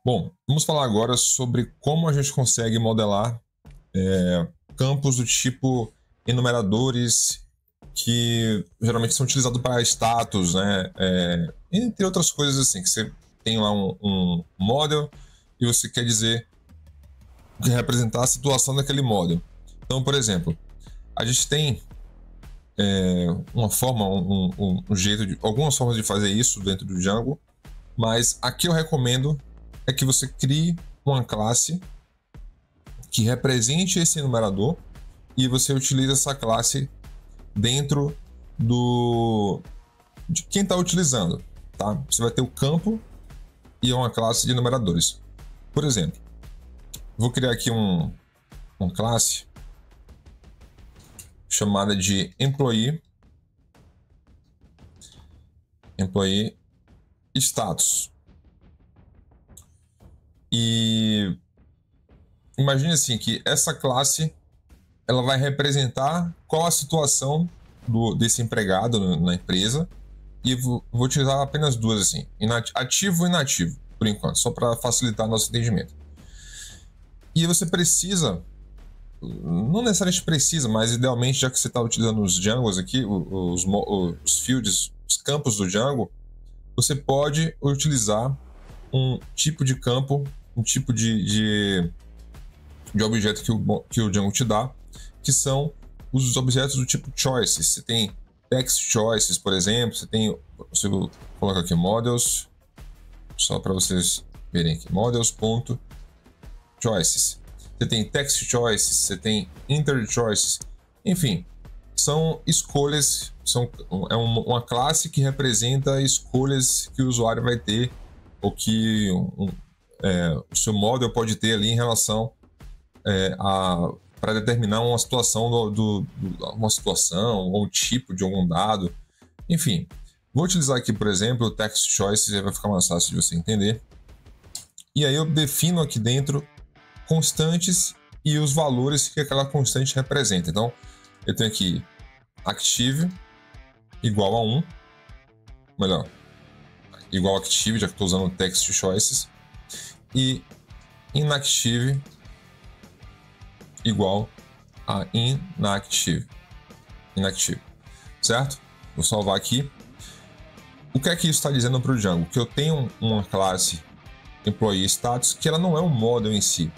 Bom, vamos falar agora sobre como a gente consegue modelar campos do tipo enumeradores que geralmente são utilizados para status, né? Entre outras coisas assim, que você tem lá um model e você quer dizer, representar a situação daquele model. Então, por exemplo, a gente tem uma forma, um jeito de, algumas formas de fazer isso dentro do Django, mas aqui eu recomendo é que você crie uma classe que represente esse enumerador e você utiliza essa classe dentro de quem está utilizando, tá? Você vai ter o campo e uma classe de enumeradores. Por exemplo, vou criar aqui uma classe chamada de employee status. E imagine assim que essa classe ela vai representar qual a situação desse empregado na empresa, e vou utilizar apenas duas assim, ativo e inativo, por enquanto, só para facilitar nosso entendimento. E você precisa, não necessariamente precisa, mas idealmente, já que você está utilizando os Djangos aqui, os fields, os campos do Django, você pode utilizar um tipo de campo, um tipo de objeto que o Django te dá, que são os objetos do tipo choices. Você tem text choices, por exemplo, você coloca aqui models, só para vocês verem aqui, models.choices. Você tem text choices, você tem integer choices, enfim, são escolhas, uma classe que representa escolhas que o usuário vai ter, ou que o seu model pode ter ali em relação para determinar uma situação uma situação ou um tipo de algum dado. Enfim, vou utilizar aqui, por exemplo, o text choices, aí vai ficar mais fácil de você entender. E aí eu defino aqui dentro constantes e os valores que aquela constante representa. Então, eu tenho aqui active igual a 1, melhor, igual a active, já que estou usando o text choices, e inactive igual a inactive, certo? Vou salvar aqui. O que é que isso está dizendo para o Django? Que eu tenho uma classe employee status que ela não é um model em si,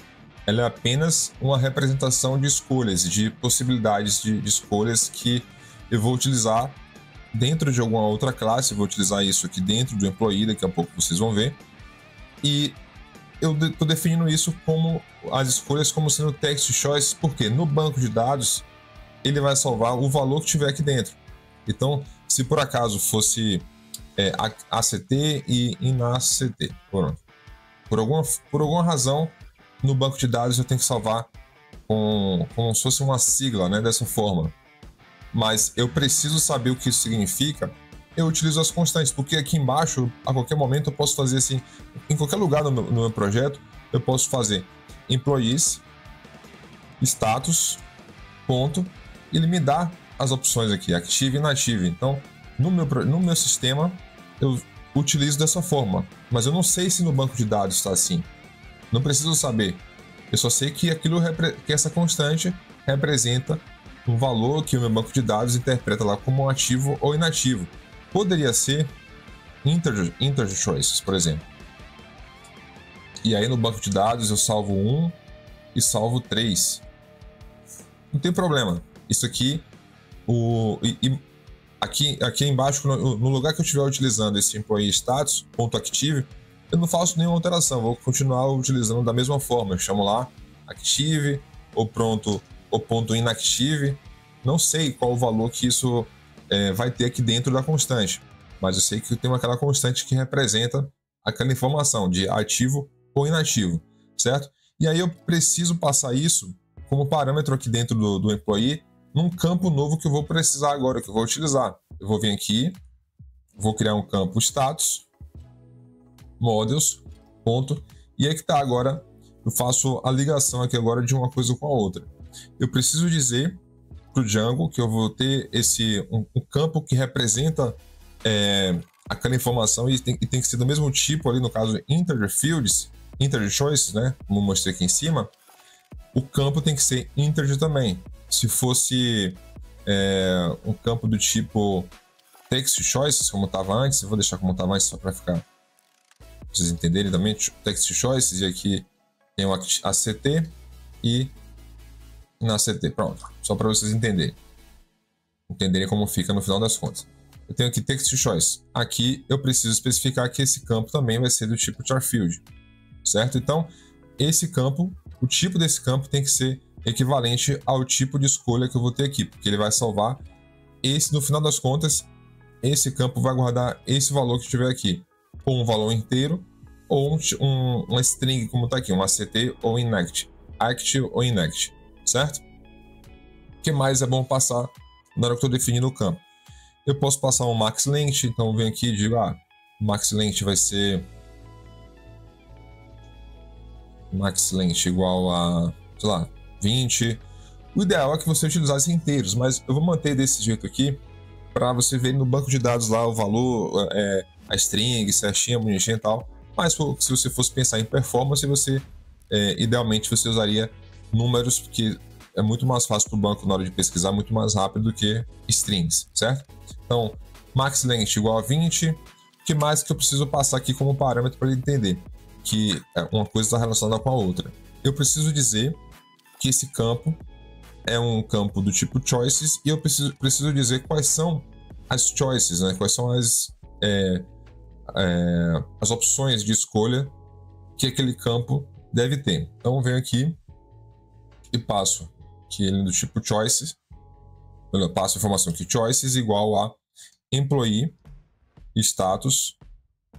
ela é apenas uma representação de escolhas, de possibilidades de escolhas que eu vou utilizar dentro de alguma outra classe. Vou utilizar isso aqui dentro do employee, daqui a pouco vocês vão ver, e eu estou definindo isso como as escolhas como sendo text choice, porque no banco de dados ele vai salvar o valor que tiver aqui dentro. Então, se por acaso fosse ACT e INACT, por alguma razão, no banco de dados eu tenho que salvar como se fosse uma sigla, né, dessa forma. Mas eu preciso saber o que isso significa. Eu utilizo as constantes, porque aqui embaixo, a qualquer momento, eu posso fazer assim, em qualquer lugar no meu projeto, eu posso fazer employees, status, ponto, e ele me dá as opções aqui, active e inactive. Então, no meu sistema, eu utilizo dessa forma, mas eu não sei se no banco de dados está assim. Não preciso saber. Eu só sei que que essa constante representa um valor que o meu banco de dados interpreta lá como ativo ou inativo. Poderia ser integer choices, por exemplo. E aí no banco de dados eu salvo 1 e salvo 3. Não tem problema. Isso aqui, aqui embaixo, no lugar que eu estiver utilizando esse employee status, .active, eu não faço nenhuma alteração. Vou continuar utilizando da mesma forma. Eu chamo lá active ou ponto inactive. Não sei qual o valor que isso vai ter aqui dentro da constante, mas eu sei que eu tenho aquela constante que representa aquela informação de ativo ou inativo, certo? E aí eu preciso passar isso como parâmetro aqui dentro do employee num campo novo que eu vou precisar agora, que eu vou utilizar. Eu vou vir aqui, vou criar um campo status, models, ponto, e aí que tá agora, eu faço a ligação aqui agora de uma coisa com a outra. Eu preciso dizer para o Django que eu vou ter um campo que representa aquela informação e tem que ser do mesmo tipo ali, no caso integer fields, integer choices, né, como eu mostrei aqui em cima, o campo tem que ser integer também. Se fosse um campo do tipo text choices, como estava antes, eu vou deixar como estava antes só para ficar vocês entenderem também, text choices, e aqui tem um ACT e na ACT, pronto, só para vocês entenderem como fica no final das contas. Eu tenho aqui text choice, aqui eu preciso especificar que esse campo também vai ser do tipo char field, certo? Então, esse campo, o tipo desse campo tem que ser equivalente ao tipo de escolha que eu vou ter aqui, porque ele vai salvar esse, no final das contas, esse campo vai guardar esse valor que tiver aqui, ou um valor inteiro, ou uma string, como está aqui, um ACT ou inect, act ou inect, certo? O que mais é bom passar na hora que eu estou definindo o campo? Eu posso passar um max length, então eu venho aqui e digo, max length vai ser max length igual a, sei lá, 20. O ideal é que você utilizasse inteiros, mas eu vou manter desse jeito aqui para você ver no banco de dados lá o valor, a string, certinha, bonitinha e tal. Mas se você fosse pensar em performance, você idealmente você usaria números, porque é muito mais fácil para o banco na hora de pesquisar, muito mais rápido do que strings, certo? Então, max length igual a 20. O que mais que eu preciso passar aqui como parâmetro para ele entender que uma coisa está relacionada com a outra? Eu preciso dizer que esse campo é um campo do tipo choices e eu preciso dizer quais são as choices, né? Quais são as opções de escolha que aquele campo deve ter. Então, eu venho aqui e passo que ele é do tipo choices, eu passo a informação que choices igual a employee status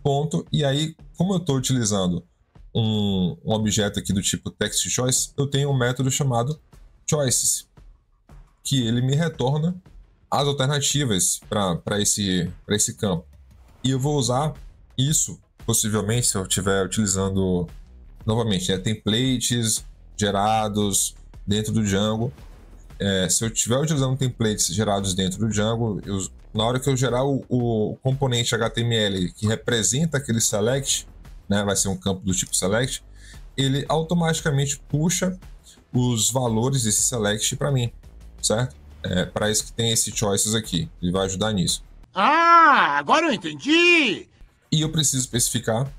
ponto, e aí, como eu estou utilizando um objeto aqui do tipo text choice, eu tenho um método chamado choices, que ele me retorna as alternativas para esse campo. E eu vou usar isso, possivelmente, se eu estiver utilizando, novamente, templates gerados dentro do Django. Se eu estiver utilizando templates gerados dentro do Django, na hora que eu gerar o componente HTML que representa aquele select, né, vai ser um campo do tipo select, ele automaticamente puxa os valores desse select para mim, certo? Para isso que tem esse choices aqui, ele vai ajudar nisso. Ah, agora eu entendi! E eu preciso especificar,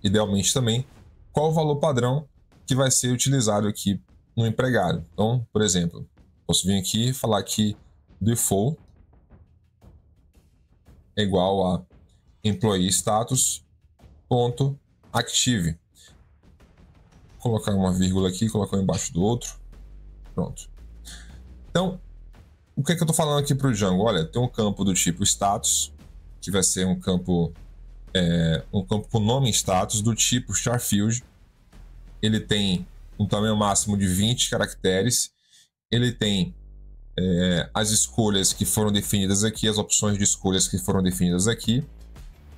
idealmente também, qual o valor padrão que vai ser utilizado aqui no empregado. Então, por exemplo, posso vir aqui e falar que default é igual a employee status ponto active. Vou colocar uma vírgula aqui, colocar um embaixo do outro. Pronto. Então, o que é que eu estou falando aqui para o Django? Olha, tem um campo do tipo status, que vai ser um campo com nome status do tipo char field. Ele tem um tamanho máximo de 20 caracteres. Ele tem as escolhas que foram definidas aqui, as opções de escolhas que foram definidas aqui.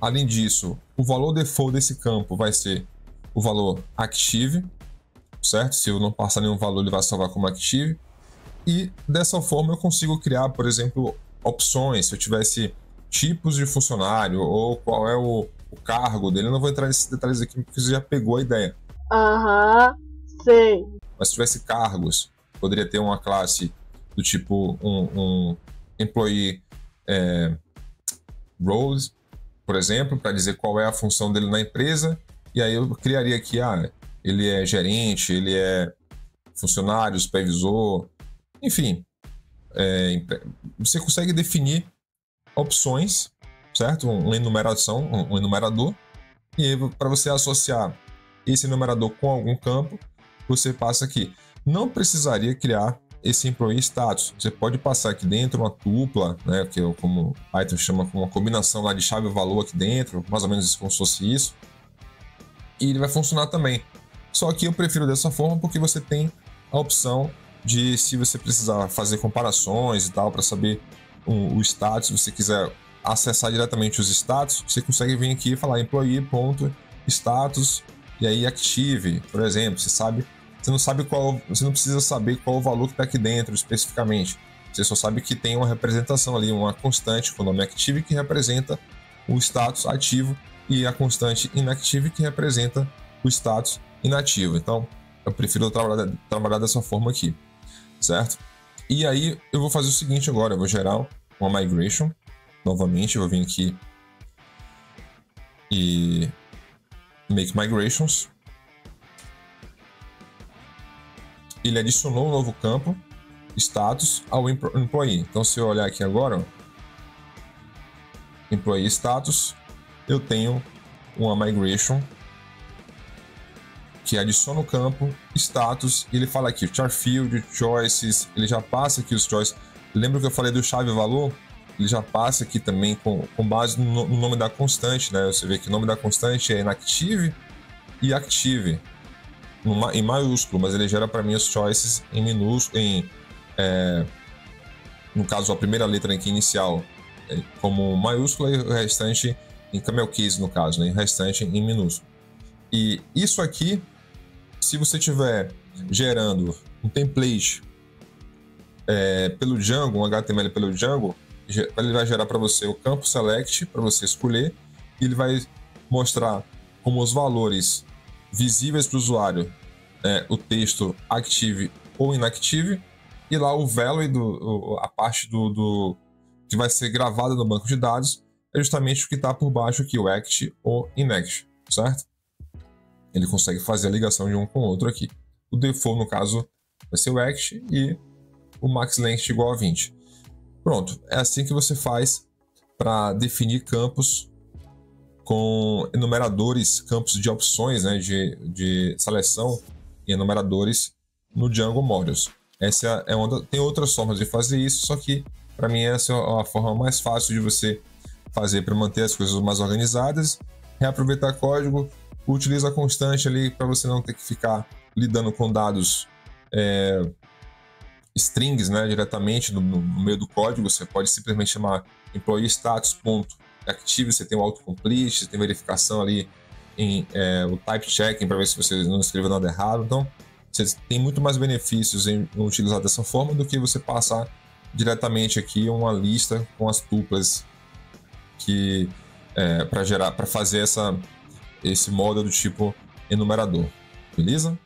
Além disso, o valor default desse campo vai ser o valor active, certo? Se eu não passar nenhum valor, ele vai salvar como active. E dessa forma eu consigo criar, por exemplo, opções. Se eu tivesse tipos de funcionário ou qual é o cargo dele, eu não vou entrar nesses detalhes aqui porque você já pegou a ideia. Sei. Mas se tivesse cargos, poderia ter uma classe do tipo um employee roles, por exemplo, para dizer qual é a função dele na empresa. E aí eu criaria aqui, ele é gerente, ele é funcionário, supervisor, enfim. Você consegue definir opções, certo? Uma enumeração, um enumerador. E aí, para você associar esse enumerador com algum campo, você passa aqui. Não precisaria criar esse employee status. Você pode passar aqui dentro uma tupla, né, que é como Python chama, com uma combinação lá de chave e valor aqui dentro, mais ou menos como se fosse isso. E ele vai funcionar também. Só que eu prefiro dessa forma porque você tem a opção de, se você precisar fazer comparações e tal, para saber o status, se você quiser acessar diretamente os status, você consegue vir aqui e falar employee.status e aí active, por exemplo. Você não precisa saber qual o valor que está aqui dentro especificamente. Você só sabe que tem uma representação ali, uma constante com o nome active que representa o status ativo e a constante inactive que representa o status inativo. Então, eu prefiro trabalhar dessa forma aqui, certo? E aí, eu vou fazer o seguinte agora, eu vou gerar uma migration, novamente, eu vou vir aqui e make migrations. Ele adicionou um novo campo, status, ao employee. Então, se eu olhar aqui agora, ó, employee status, eu tenho uma migration que adiciona o campo, status, e ele fala aqui, char field, choices, ele já passa aqui os choices. Lembra que eu falei do chave valor? Ele já passa aqui também com base no nome da constante, né? Você vê que o nome da constante é inactive e active, em maiúsculo, mas ele gera para mim os choices em minúsculo, no caso a primeira letra aqui inicial como maiúscula e o restante em camel case, no caso, né? O restante em minúsculo. E isso aqui, se você estiver gerando um template pelo Django, um HTML pelo Django, ele vai gerar para você o campo select para você escolher, e ele vai mostrar como os valores visíveis para o usuário, o texto active ou inactive, e lá o value, a parte do que vai ser gravada no banco de dados, é justamente o que está por baixo aqui, o act ou inact, certo? Ele consegue fazer a ligação de um com o outro aqui. O default, no caso, vai ser o act e o max length igual a 20. Pronto, é assim que você faz para definir campos com enumeradores, campos de opções, né, de seleção e enumeradores no Django Modules. Essa tem outras formas de fazer isso, só que para mim essa é a forma mais fácil de você fazer para manter as coisas mais organizadas, reaproveitar código, utiliza a constante ali para você não ter que ficar lidando com dados strings, né, diretamente no meio do código. Você pode simplesmente chamar employee status.active, você tem o autocomplete, você tem verificação ali em o type checking para ver se você não escreveu nada errado. Então, você tem muito mais benefícios em utilizar dessa forma do que você passar diretamente aqui uma lista com as tuplas que para fazer esse módulo do tipo enumerador, beleza?